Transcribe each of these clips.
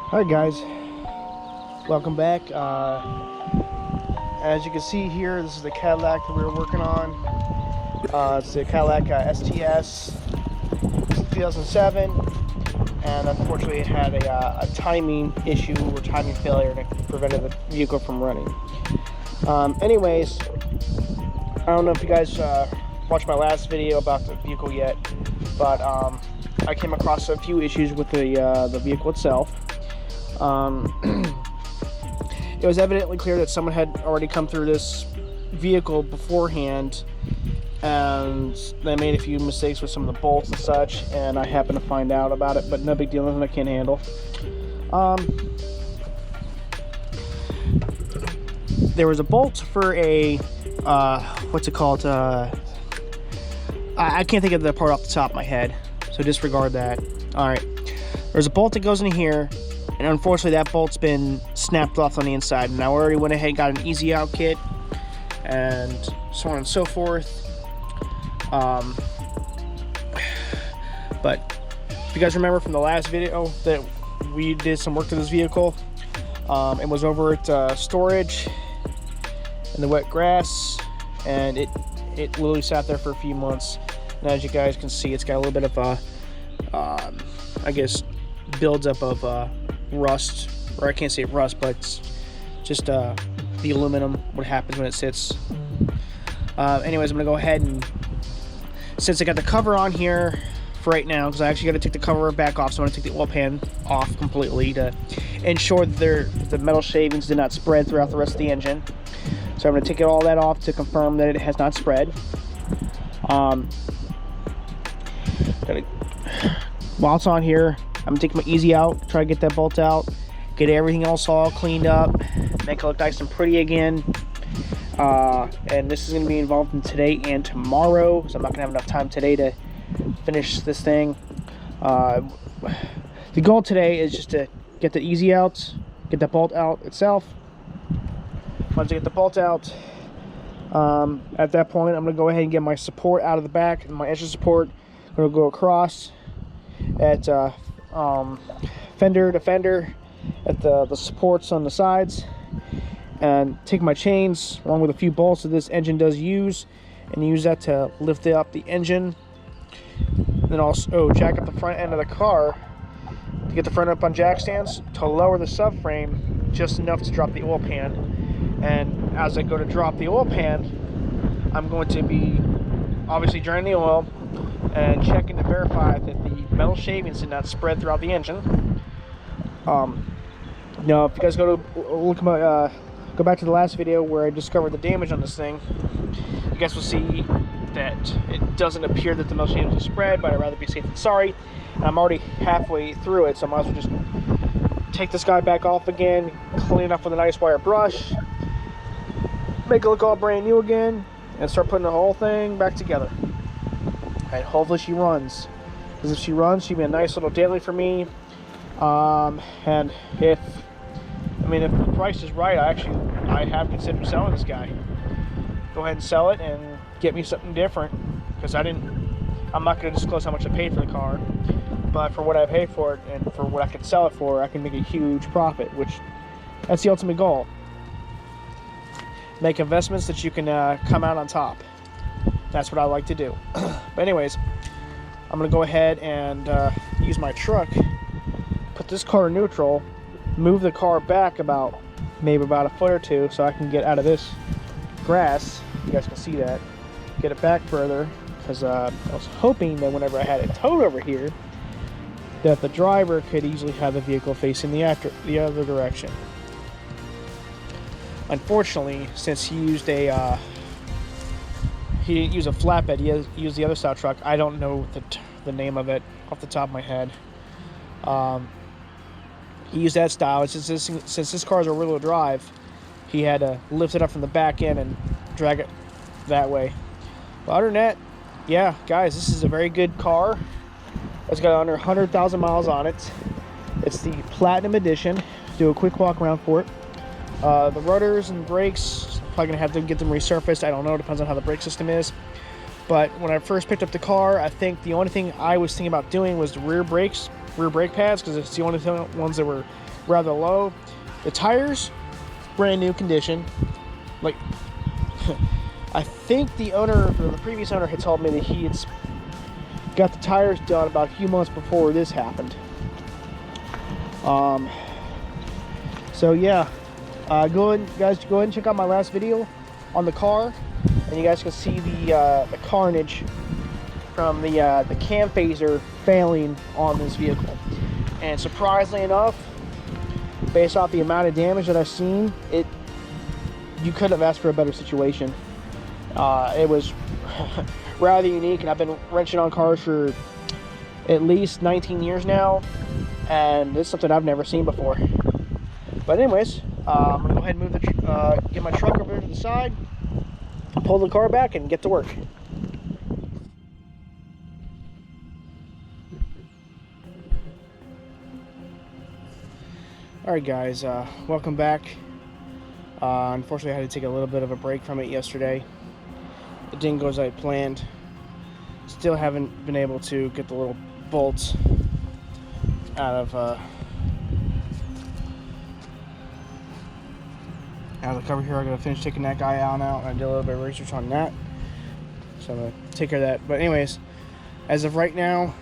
Alright guys, welcome back. As you can see here, this is the Cadillac that we were working on. It's the Cadillac STS 2007, and unfortunately it had a timing issue or timing failure that prevented the vehicle from running. Anyways, I don't know if you guys watched my last video about the vehicle yet, but I came across a few issues with the vehicle itself. It was evidently clear that someone had already come through this vehicle beforehand, and they made a few mistakes with some of the bolts and such, and I happened to find out about it, but no big deal, nothing I can't handle. There was a bolt for a what's it called, I can't think of the part off the top of my head, so disregard that. Alright, there's a bolt that goes in here, and unfortunately that bolt's been snapped off on the inside, and I already went ahead and got an easy out kit and so on and so forth. But if you guys remember from the last video that we did some work to this vehicle, it was over at storage in the wet grass, and it literally sat there for a few months, and as you guys can see, it's got a little bit of a I guess buildup of rust, or I can't say rust, but it's just the aluminum, what happens when it sits. Anyways, I'm gonna go ahead and, since I got the cover on here for right now, because I actually got to take the cover back off, so I'm gonna take the oil pan off completely to ensure that the metal shavings did not spread throughout the rest of the engine. So I'm gonna take all that off to confirm that it has not spread. While it's on here, I'm gonna take my easy out, try to get that bolt out, get everything else all cleaned up, make it look nice and pretty again. And this is gonna be involved in today and tomorrow, so I'm not gonna have enough time today to finish this thing. The goal today is just to get the easy out, get the bolt out itself. Once I get the bolt out, at that point I'm gonna go ahead and get my support out of the back, and my engine support. I'm gonna go across at fender to fender at the supports on the sides, and take my chains along with a few bolts that this engine does use, and use that to lift up the engine. Then also jack up the front end of the car to get the front up on jack stands to lower the subframe just enough to drop the oil pan. And as I go to drop the oil pan, I'm going to be obviously draining the oil and checking to verify that the metal shavings did not spread throughout the engine. Now, if you guys go back to the last video where I discovered the damage on this thing, you guys will see that it doesn't appear that the metal shavings have spread, but I'd rather be safe than sorry. And I'm already halfway through it, so I might as well just take this guy back off again, clean it up with a nice wire brush, make it look all brand new again, and start putting the whole thing back together. And hopefully she runs, because if she runs, she'd be a nice little daily for me. And if the price is right, I have considered selling this guy. Go ahead and sell it and get me something different, because I'm not going to disclose how much I paid for the car, but for what I paid for it and for what I could sell it for, I can make a huge profit, which that's the ultimate goal. Make investments that you can come out on top. That's what I like to do. But anyways, I'm gonna go ahead and use my truck, put this car in neutral, move the car back maybe about a foot or two, so I can get out of this grass. You guys can see that. Get it back further, because I was hoping that whenever I had it towed over here, that the driver could easily have the vehicle facing the other direction. Unfortunately, since he used he didn't use a flatbed, he used the other style truck. I don't know the name of it off the top of my head. He used that style. Since this car is a rear-wheel drive, he had to lift it up from the back end and drag it that way. But other than that, yeah, guys, this is a very good car. It's got under 100,000 miles on it. It's the Platinum Edition. Do a quick walk around for it. The rotors and brakes, probably gonna have to get them resurfaced. I don't know, depends on how the brake system is. But when I first picked up the car, I think the only thing I was thinking about doing was the rear brake pads, because it's the only ones that were rather low. The tires, brand new condition. Like, I think the owner, or the previous owner, had told me that he had got the tires done about a few months before this happened. So yeah, guys, go ahead and check out my last video on the car, and you guys can see the carnage from the cam phaser failing on this vehicle. And surprisingly enough, based off the amount of damage that I've seen, you couldn't have asked for a better situation. It was rather unique, and I've been wrenching on cars for at least 19 years now, and it's something I've never seen before. But anyways, I'm gonna go ahead and move get my truck over to the side, pull the car back, and get to work. Alright guys, welcome back. Unfortunately I had to take a little bit of a break from it yesterday. It didn't go as I planned. Still haven't been able to get the little bolts out of the cover here. I'm going to finish taking that guy out now, and I did a little bit of research on that, so I'm going to take care of that. But anyways, as of right now,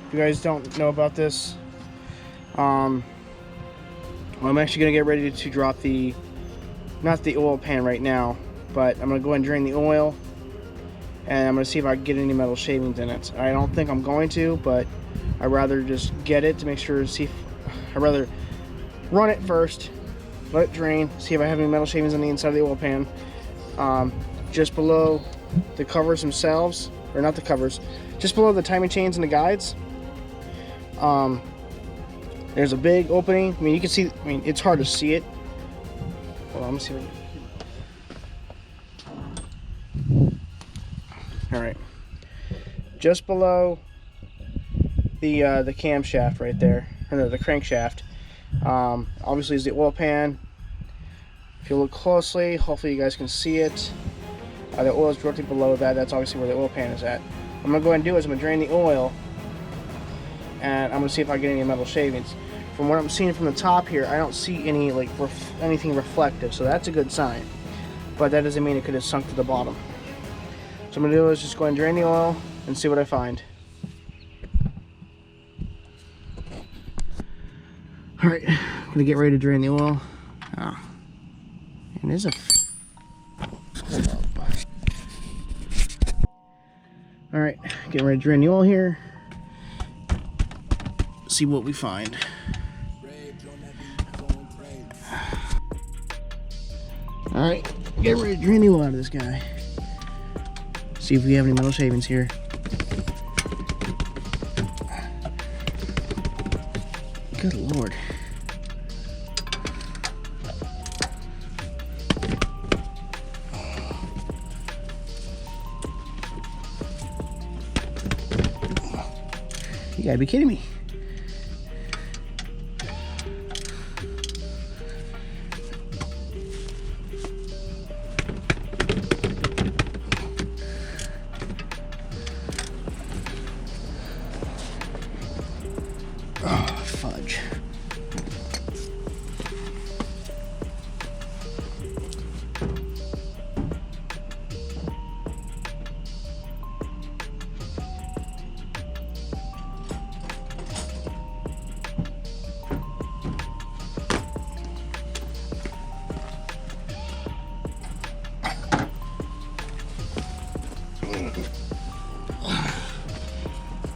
if you guys don't know about this, I'm actually going to get ready to drop not the oil pan right now, but I'm going to go ahead and drain the oil, and I'm going to see if I can get any metal shavings in it. I don't think I'm going to, but I'd rather just get it to make sure, I'd rather run it first, let it drain, see if I have any metal shavings on the inside of the oil pan. Just below the covers themselves, or not the covers, just below the timing chains and the guides, there's a big opening. I mean, you can see, it's hard to see it. Hold on, let me see what Alright. Just below the camshaft right there, or the crankshaft, obviously is the oil pan. If you look closely, hopefully you guys can see it. The oil is directly below that. That's obviously where the oil pan is at. What I'm going to go ahead and do is I'm going to drain the oil, and I'm going to see if I get any metal shavings. From what I'm seeing from the top here, I don't see any anything reflective, so that's a good sign. But that doesn't mean it could have sunk to the bottom. So I'm going to do is just go ahead and drain the oil and see what I find. Alright, I'm going to get ready to drain the oil. Oh. And there's a... Alright, getting ready to drain the oil here. See what we find. Alright, get ready to drain the oil out of this guy. See if we have any metal shavings here. Good Lord. You gotta be kidding me. Oh, fudge.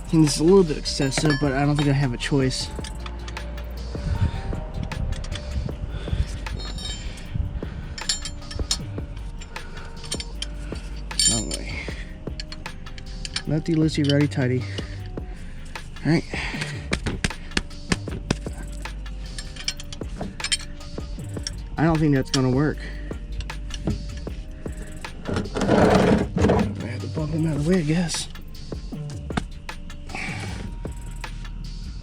I think this is a little bit excessive, but I don't think I have a choice. Alright. Lefty loosey, righty tighty. Alright. I don't think that's gonna work. I have to bump him out of the way, I guess.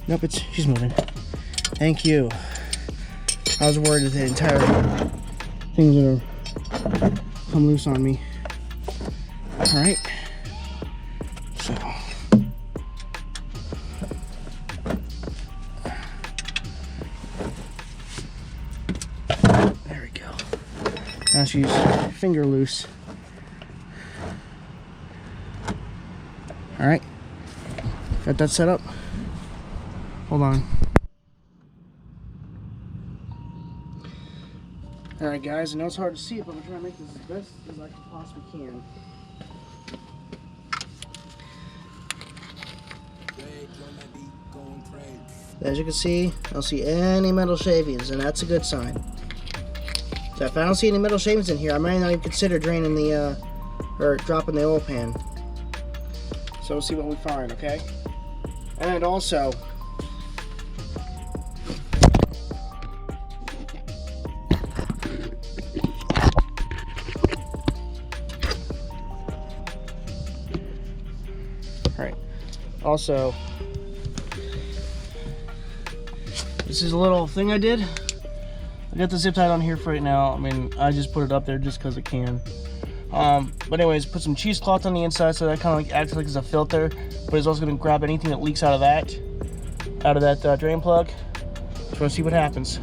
Nope, she's moving. Thank you. I was worried that the entire thing was gonna come loose on me. Alright. So. Now she's finger loose. All right, got that set up. Hold on. All right, guys, I know it's hard to see it, but I'm trying to make this as best as I possibly can. As you can see, I don't see any metal shavings, and that's a good sign. So if I don't see any metal shavings in here, I might not even consider draining the, or dropping the oil pan. So we'll see what we find, okay? And also, alright, also, this is a little thing I did. I got the zip tie on here for right now. I mean, I just put it up there just because it can. But anyways, put some cheesecloth on the inside so that kind of like acts like it's a filter, but it's also going to grab anything that leaks out of that drain plug. Just want to see what happens.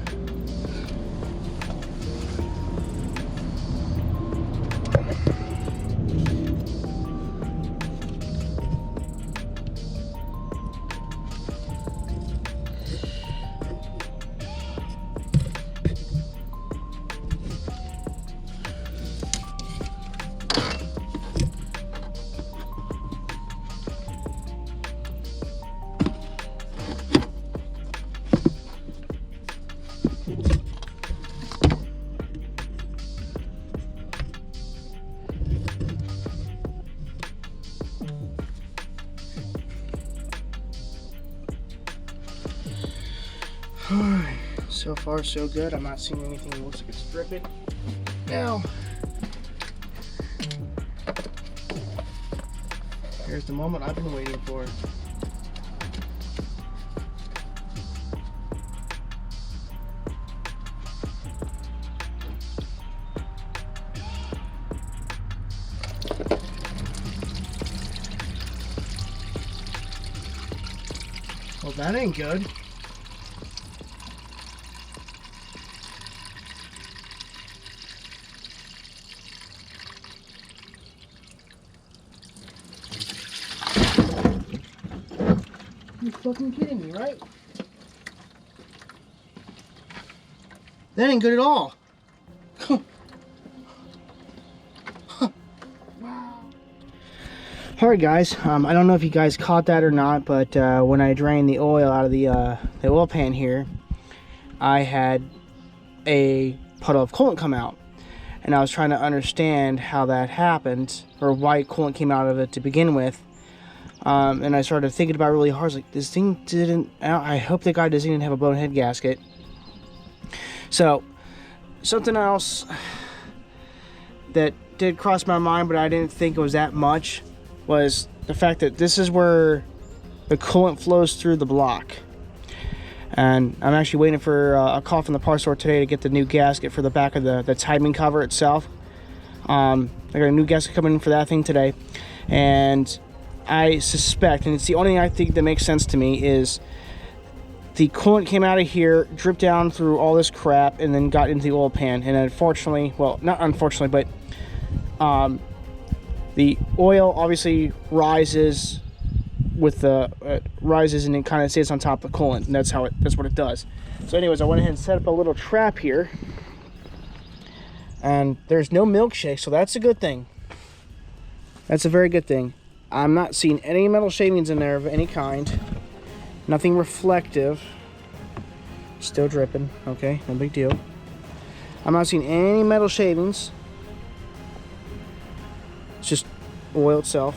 Alright, so far so good. I'm not seeing anything that looks like it's dripping. Now, here's the moment I've been waiting for. Well, that ain't good. You're fucking kidding me, right? That ain't good at all. Wow. Alright guys, I don't know if you guys caught that or not, but when I drained the oil out of the oil pan here, I had a puddle of coolant come out. And I was trying to understand how that happened, or why coolant came out of it to begin with. And I started thinking about it really hard. I was like, this thing didn't, I hope the guy doesn't even have a blown head gasket. So, something else that did cross my mind, but I didn't think it was that much, was the fact that this is where the coolant flows through the block. And I'm actually waiting for a call from the parts store today to get the new gasket for the back of the timing cover itself. I got a new gasket coming in for that thing today. And I suspect, and it's the only thing I think that makes sense to me, is the coolant came out of here, dripped down through all this crap, and then got into the oil pan. And unfortunately, well, not unfortunately, but the oil obviously rises with the rises, and it kind of stays on top of the coolant, and that's what it does. So anyways, I went ahead and set up a little trap here, and there's no milkshake, so that's a good thing. That's a very good thing. I'm not seeing any metal shavings in there of any kind. Nothing reflective. Still dripping. Okay, no big deal. I'm not seeing any metal shavings. It's just oil itself.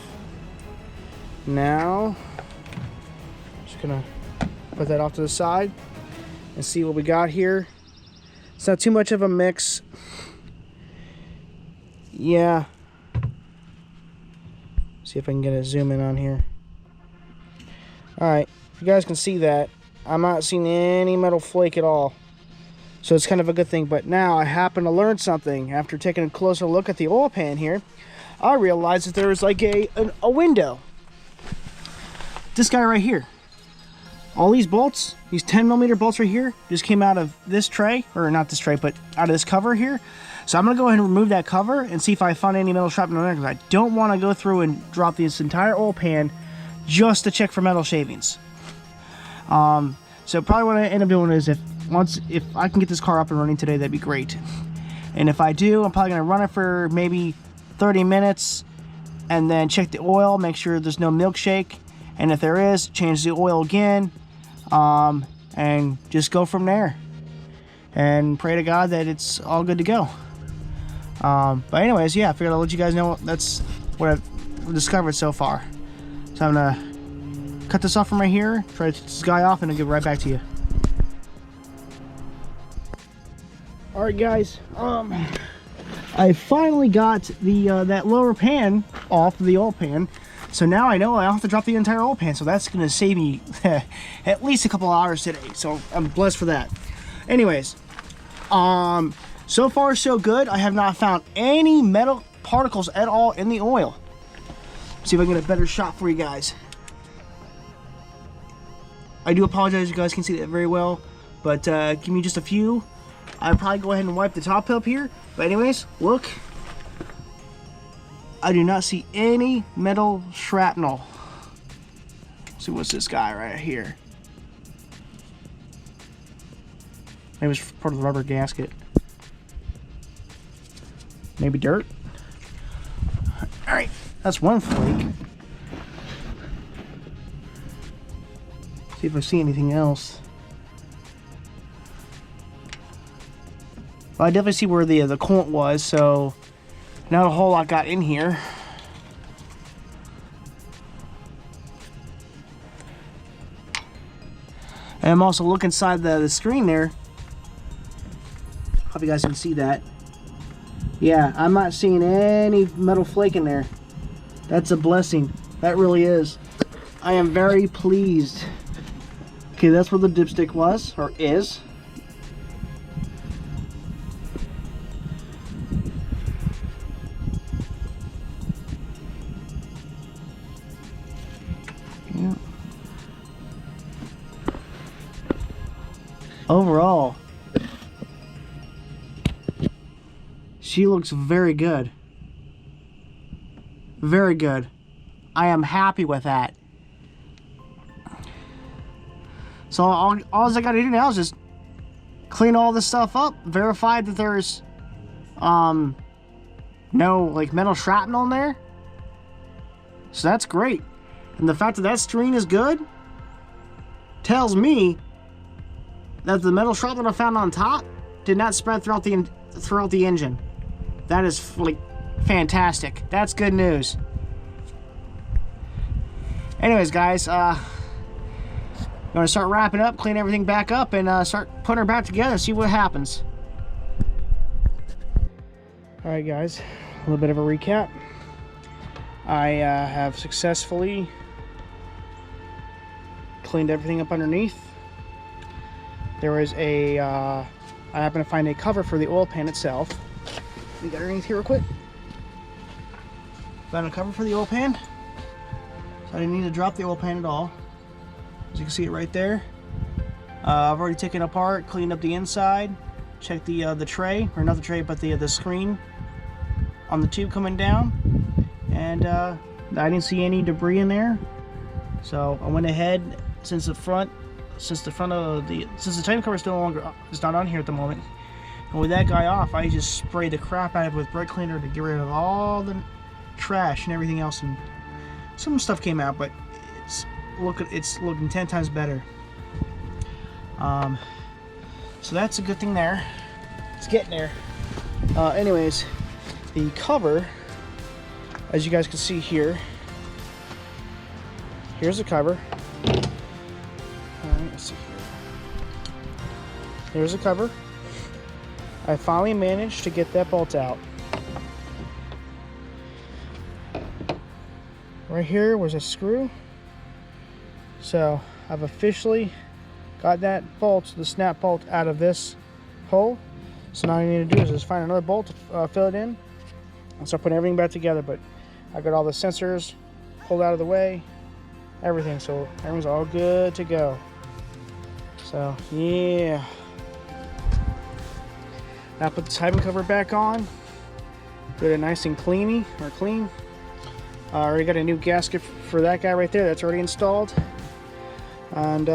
Now, just gonna put that off to the side and see what we got here. It's not too much of a mix. Yeah. See if I can get a zoom in on here. Alright, you guys can see that. I'm not seeing any metal flake at all. So it's kind of a good thing. But now I happen to learn something. After taking a closer look at the oil pan here, I realized that there was like a window. This guy right here. All these bolts, these 10mm bolts right here, just came out of this tray, or not this tray, but out of this cover here. So I'm gonna go ahead and remove that cover and see if I found any metal shrapnel in there, because I don't want to go through and drop this entire oil pan just to check for metal shavings. So probably what I end up doing is if I can get this car up and running today, that'd be great. And if I do, I'm probably gonna run it for maybe 30 minutes and then check the oil, make sure there's no milkshake. And if there is, change the oil again, and just go from there. And pray to God that it's all good to go. But anyways, yeah, I figured I'll let you guys know that's what I've discovered so far. So I'm gonna cut this off from right here, try to take this guy off, and I'll get right back to you. Alright guys, I finally got the that lower pan off the oil pan. So now I know I don't have to drop the entire oil pan, so that's gonna save me at least a couple hours today. So I'm blessed for that. Anyways, so far so good. I have not found any metal particles at all in the oil. See if I can get a better shot for you guys. I do apologize, you guys can see that very well, but give me just a few. I'll probably go ahead and wipe the top up here. But anyways, look. I do not see any metal shrapnel. Let's see, what's this guy right here? Maybe it's part of the rubber gasket. Maybe dirt. Alright, that's one flake. See if I see anything else. Well, I definitely see where the coolant was, so not a whole lot got in here. And I'm also looking inside the screen there. Hope you guys can see that. Yeah, I'm not seeing any metal flake in there. That's a blessing. That really is. I am very pleased. Okay, that's where the dipstick was, or is. Yeah. Overall, she looks very good. Very good. I am happy with that. So all I gotta do now is just clean all this stuff up, verify that there's no like metal shrapnel in there. So that's great. And the fact that that screen is good tells me that the metal shrapnel I found on top did not spread throughout the engine. That is like fantastic. That's good news. Anyways, guys, I'm going to start wrapping up, clean everything back up, and start putting her back together and see what happens. Alright guys, a little bit of a recap. I have successfully cleaned everything up underneath. There was a, I happened to find a cover for the oil pan itself. We got underneath here real quick. Found a cover for the oil pan. So I didn't need to drop the oil pan at all. As you can see it right there. I've already taken it apart, cleaned up the inside, checked the tray, or not the tray, but the screen on the tube coming down, and I didn't see any debris in there. So I went ahead, since the time cover is not on here at the moment, and with that guy off, I just sprayed the crap out of it with brake cleaner to get rid of all the trash and everything else, and some stuff came out, but it's looking 10 times better. So that's a good thing there. It's getting there. Anyways, the cover, as you guys can see here, here's the cover. Let's see here. Here's the cover. I finally managed to get that bolt out. Right here was a screw. So I've officially got that bolt, the snap bolt, out of this hole. So now all I need to do is just find another bolt to fill it in and start putting everything back together. But I got all the sensors pulled out of the way, everything, so everything's all good to go. So yeah, now put the timing cover back on. Get it nice and clean. Already got a new gasket for that guy right there. That's already installed, and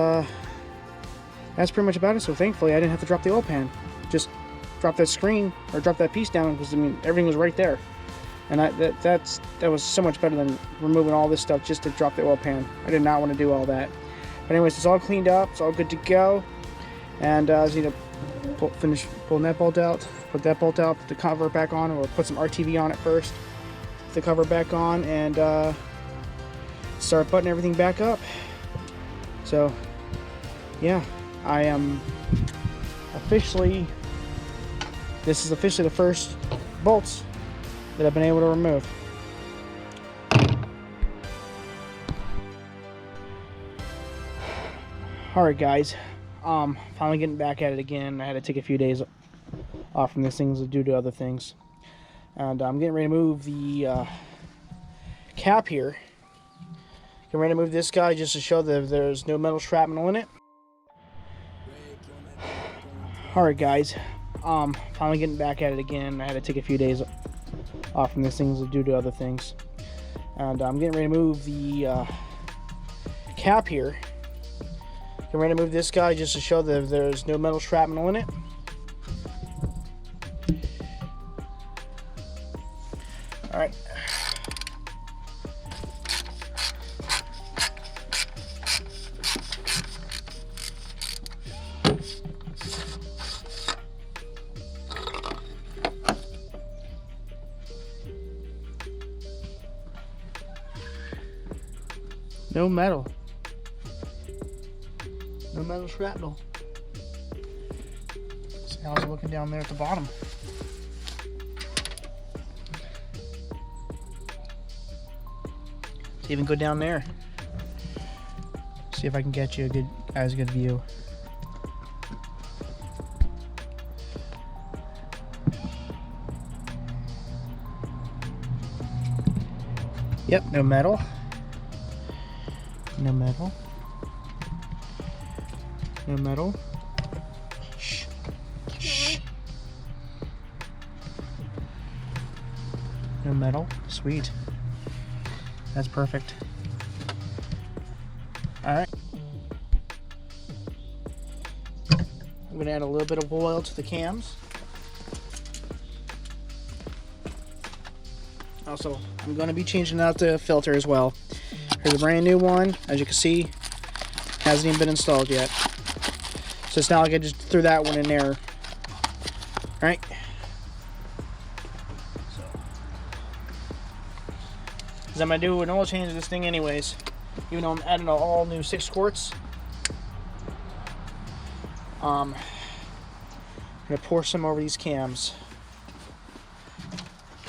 that's pretty much about it. So thankfully, I didn't have to drop the oil pan. Just drop that screen or drop that piece down, because I mean everything was right there, and that was so much better than removing all this stuff just to drop the oil pan. I did not want to do all that. But anyways, it's all cleaned up. It's all good to go, and I just need to finish pulling that bolt out. Put that bolt out, put the cover back on, or put some RTV on it first. Put the cover back on, and start buttoning everything back up. So yeah, I am officially, this is officially the first bolts that I've been able to remove. Alright guys, finally getting back at it again. I had to take a few days off from these things due to other things, and I'm getting ready to move the cap here. Getting ready to move this guy just to show that there's no metal shrapnel in it. Alright guys, finally getting back at it again. I had to take a few days off from these things due to other things, and I'm getting ready to move the cap here. Getting ready to move this guy just to show that there's no metal shrapnel in it. All right. No metal. No metal shrapnel. See how it's looking down there at the bottom. Let's even go down there. See if I can get you a good view. Yep, no metal. No metal. No metal. Shh. Shh. No metal. Sweet. That's perfect. Alright. I'm going to add a little bit of oil to the cams. Also, I'm going to be changing out the filter as well. Here's a brand new one. As you can see, hasn't even been installed yet. So it's not like I just threw that one in there. Alright. Because I'm going to do an oil change of this thing anyways. Even though I'm adding all new 6 quarts. I'm going to pour some over these cams.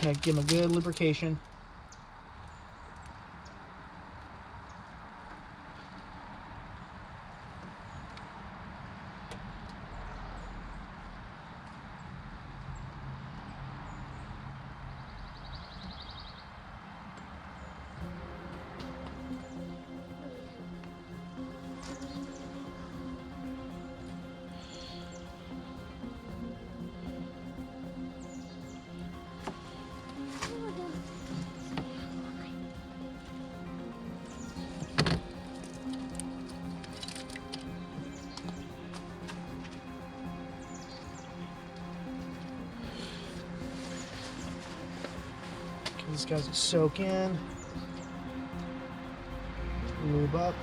Going to give them a good lubrication. These guys will soak in, lube up.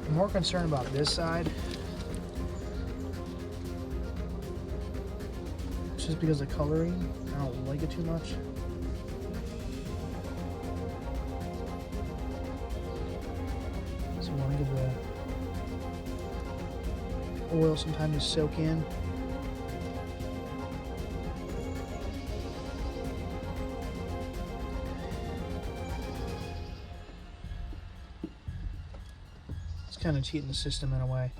I'm more concerned about this side, just because of coloring. I don't like it too much. So I want to give the oil some time to soak in. It's kind of cheating the system in a way.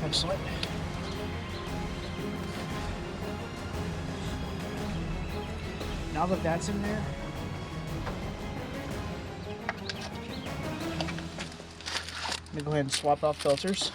Excellent. Now that that's in there, I'm gonna go ahead and swap out filters.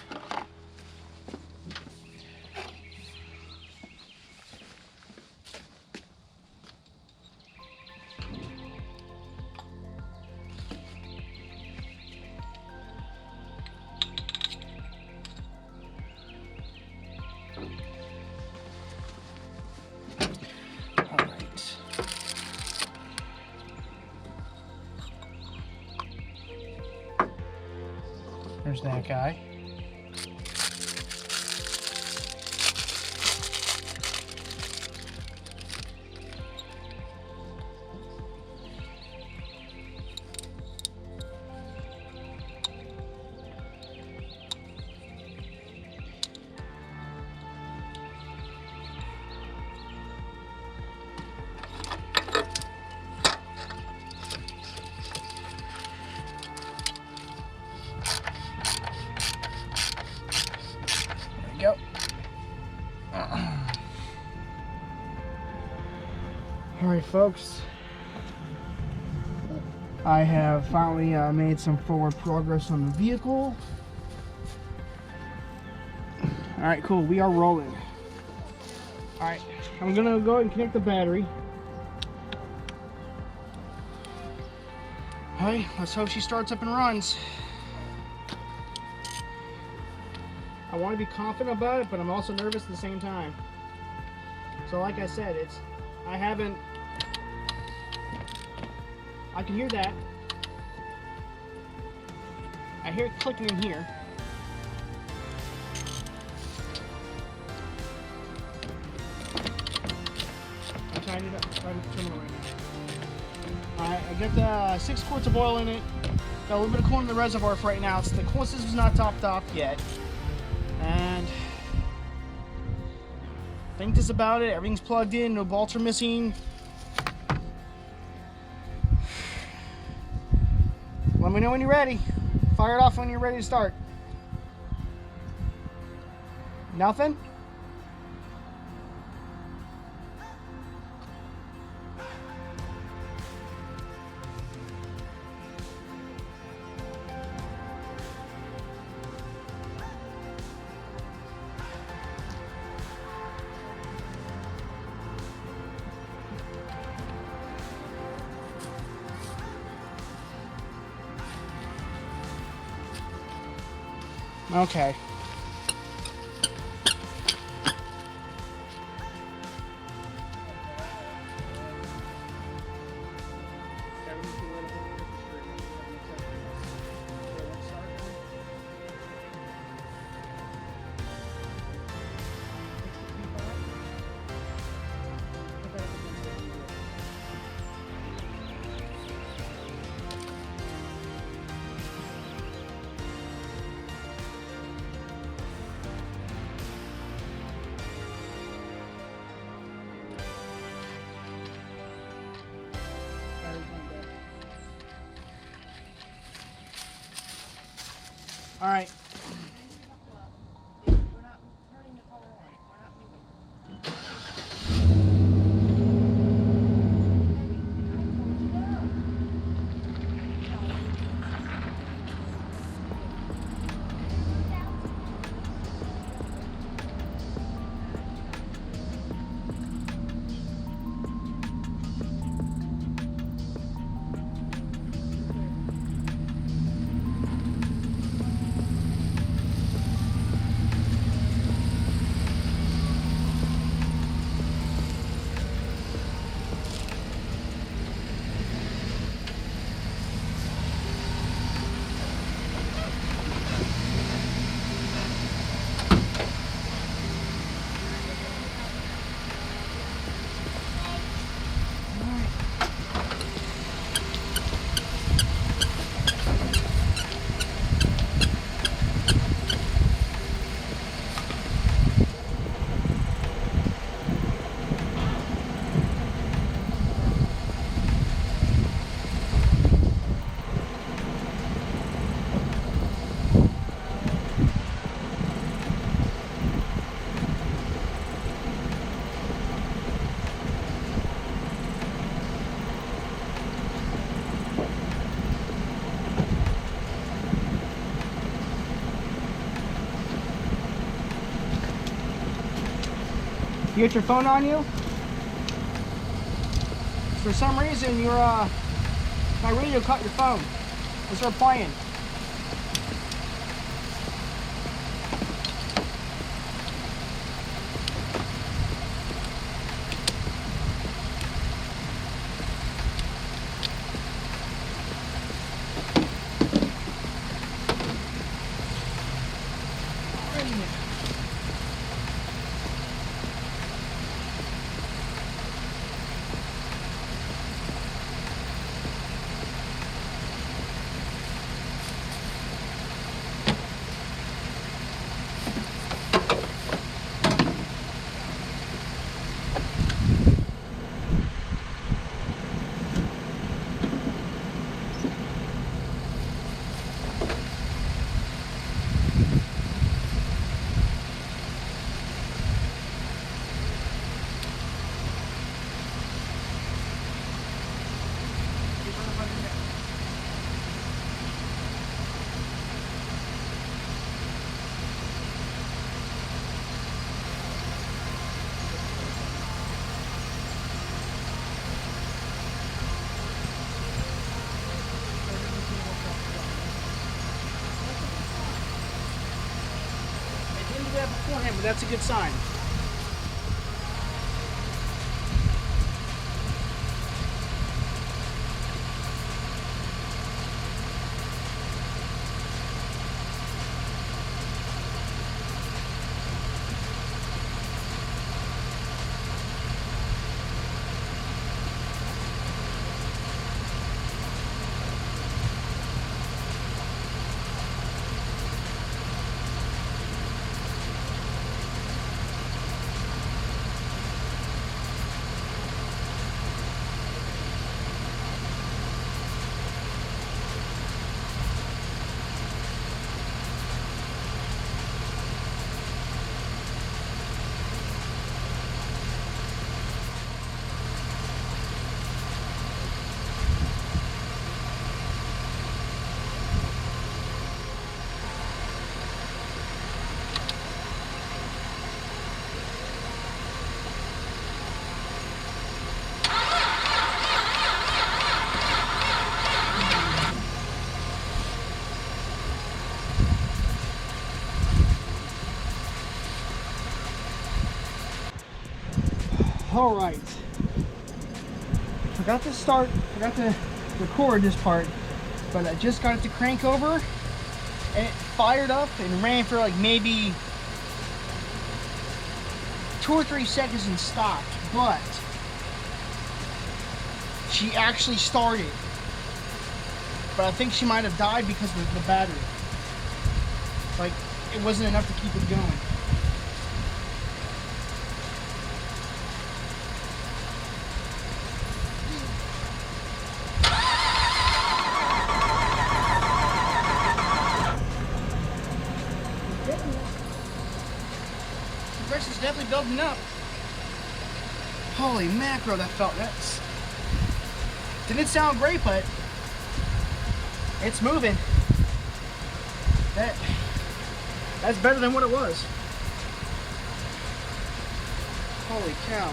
There's that guy. Go. Alright folks, I have finally made some forward progress on the vehicle. Alright, cool, we are rolling. Alright, I'm gonna go ahead and connect the battery. Alright, let's hope she starts up and runs. I want to be confident about it, but I'm also nervous at the same time. So like I said, I can hear that. I hear it clicking in here. I'm trying to terminal right now. Alright, I got 6 quarts of oil in it. Got a little bit of coolant in the reservoir for right now. The coolant system's not topped off yet. And I think that's about it. Everything's plugged in, no bolts are missing. Let me know when you're ready. Fire it off when you're ready to start. Nothing? Okay. All right. You got your phone on you? For some reason, your my radio caught your phone. Let's start playing. Beforehand, but that's a good sign. All right, forgot to record this part, but I just got it to crank over and it fired up and ran for like maybe 2 or 3 seconds and stopped, but she actually started, but I think she might have died because of the battery. Like, it wasn't enough to keep it going. Pressure's definitely building up. Holy macro, that felt, that's, didn't sound great, but it's moving. That's better than what it was. Holy cow.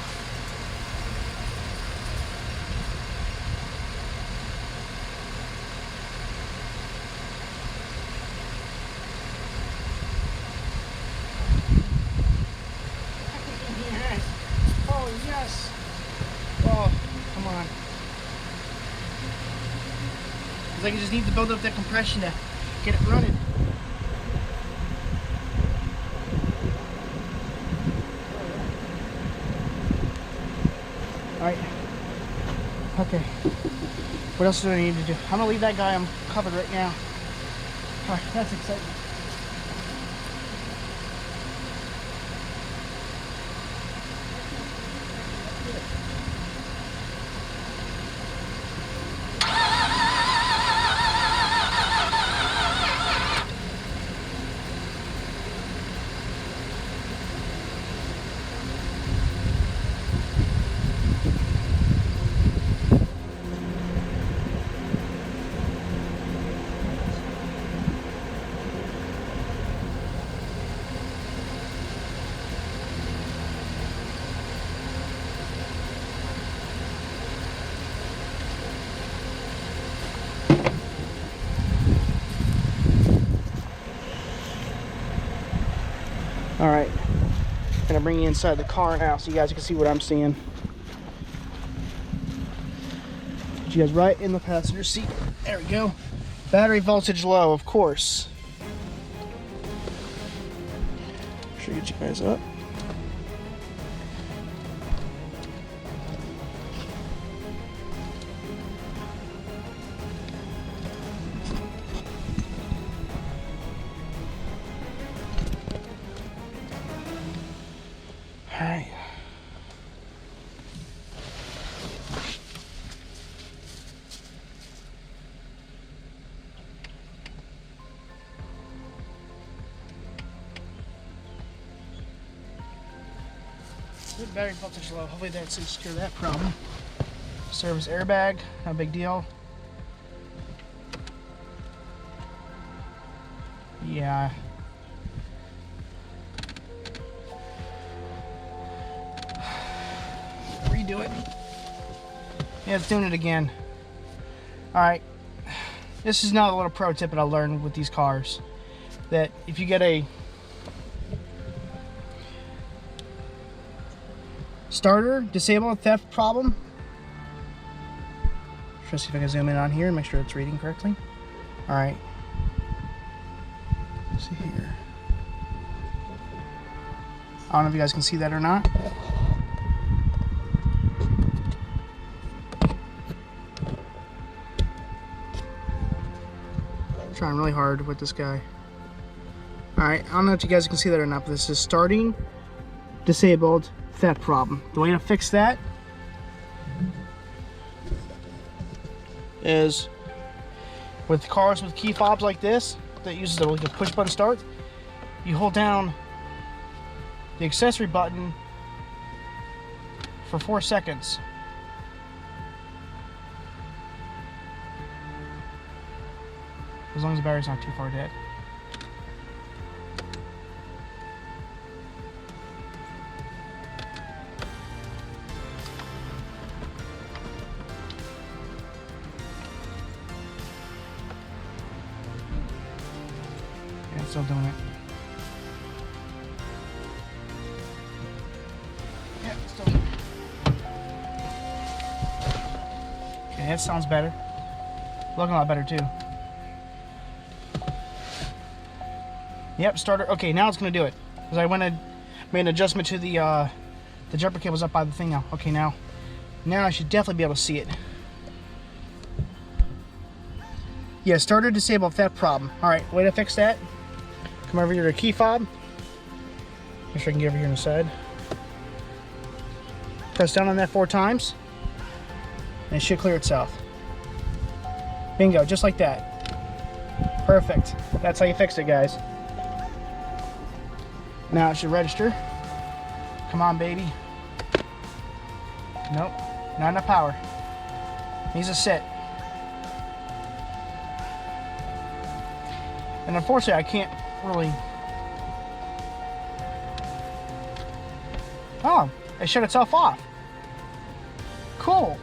Yes. Oh, come on. It's like you just need to build up that compression to get it running. Alright. Okay. What else do I need to do? I'm gonna leave that guy. I'm covered right now. Alright, that's exciting. bring you inside the car now so you guys can see what I'm seeing. Put you guys right in the passenger seat. There we go. Battery voltage low, of course. Should get you guys up. All right. Good battery voltage low. Hopefully that takes care of that problem. Service airbag, not a big deal. Yeah. Redo it. Yeah, it's doing it again. Alright. This is now a little pro tip that I learned with these cars. That if you get a starter disable theft problem. Try to see if I can zoom in on here and make sure it's reading correctly. Alright. Let's see here. I don't know if you guys can see that or not. I'm trying really hard with this guy. Alright, I don't know if you guys can see that or not, but this is starting disabled theft problem. The way to fix that is with cars with key fobs like this that uses like a push button start, you hold down the accessory button for 4 seconds. As long as the battery's not too far dead. Yeah, it's still doing it. Yeah, it's still doing it. Okay, that sounds better. Looking a lot better too. Yep, starter. Okay, now it's gonna do it. Because I went and made an adjustment to the jumper cable's up by the thing now. Okay, now I should definitely be able to see it. Yeah, starter disable theft problem. Alright, way to fix that. Come over here to key fob. Make sure I can get over here on the side. Press down on that 4 times. And it should clear itself. Bingo, just like that. Perfect. That's how you fix it, guys. Now it should register. Come on, baby. Nope, not enough power. Needs to sit. And unfortunately, I can't really. Oh, it shut itself off. Cool.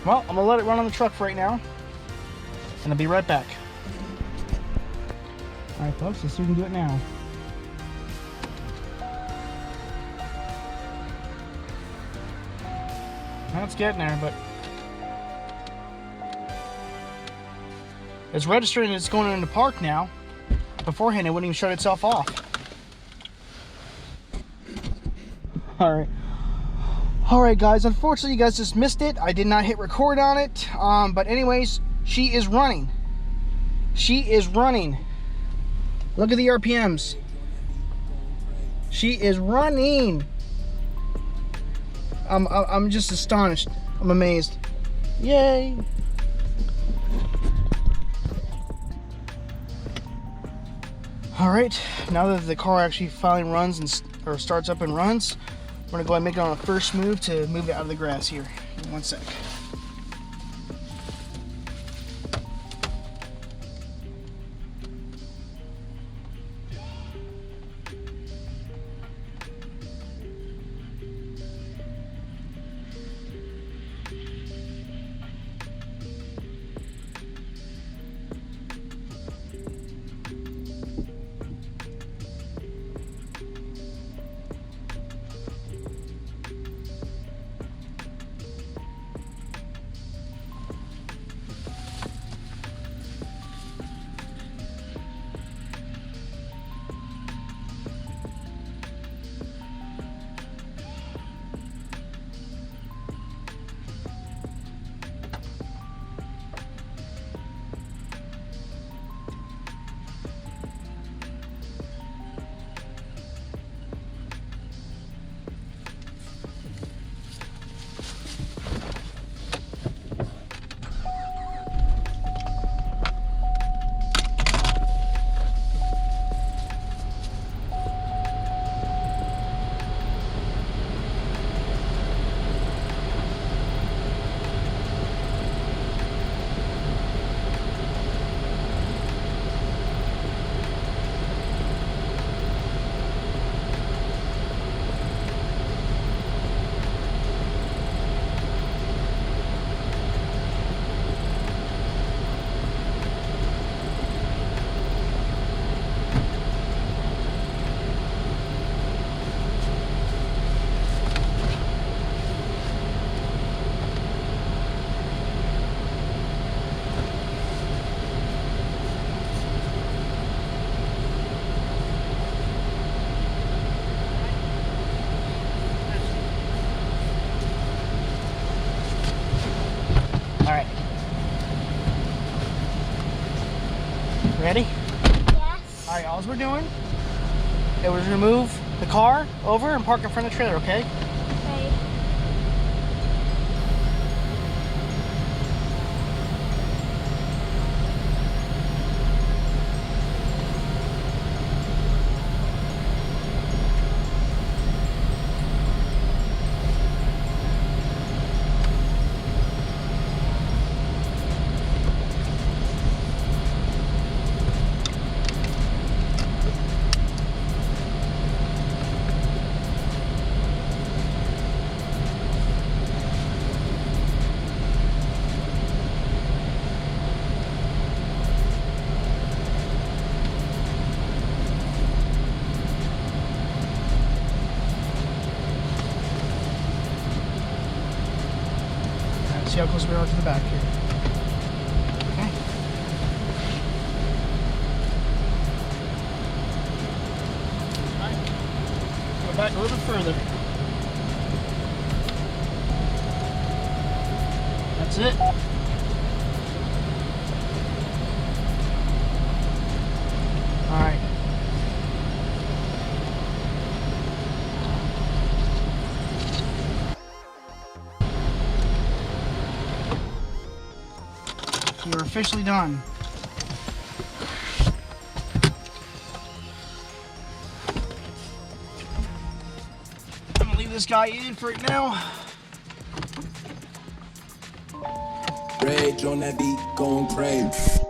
Well, I'm gonna let it run on the truck for right now, and I'll be right back. All right, folks, let's see if we can do it now. Well, it's getting there, but it's registering it's going into park now. Beforehand, it wouldn't even shut itself off. Alright guys, unfortunately you guys just missed it. I did not hit record on it. But anyways, she is running. She is running. Look at the RPMs. She is running. I'm just astonished. I'm amazed. Yay! Alright, now that the car actually finally runs or starts up and runs, we're gonna go ahead and make it on a first move to move it out of the grass here. Give me 1 sec. we're doing is we're gonna move the car over and park in front of the trailer, okay? Okay. See how close we are to the back here. Okay. Alright. Go back a little bit further. That's it. Alright. You're officially done. I'm gonna leave this guy in for it now. Rage on that beat, going crazy.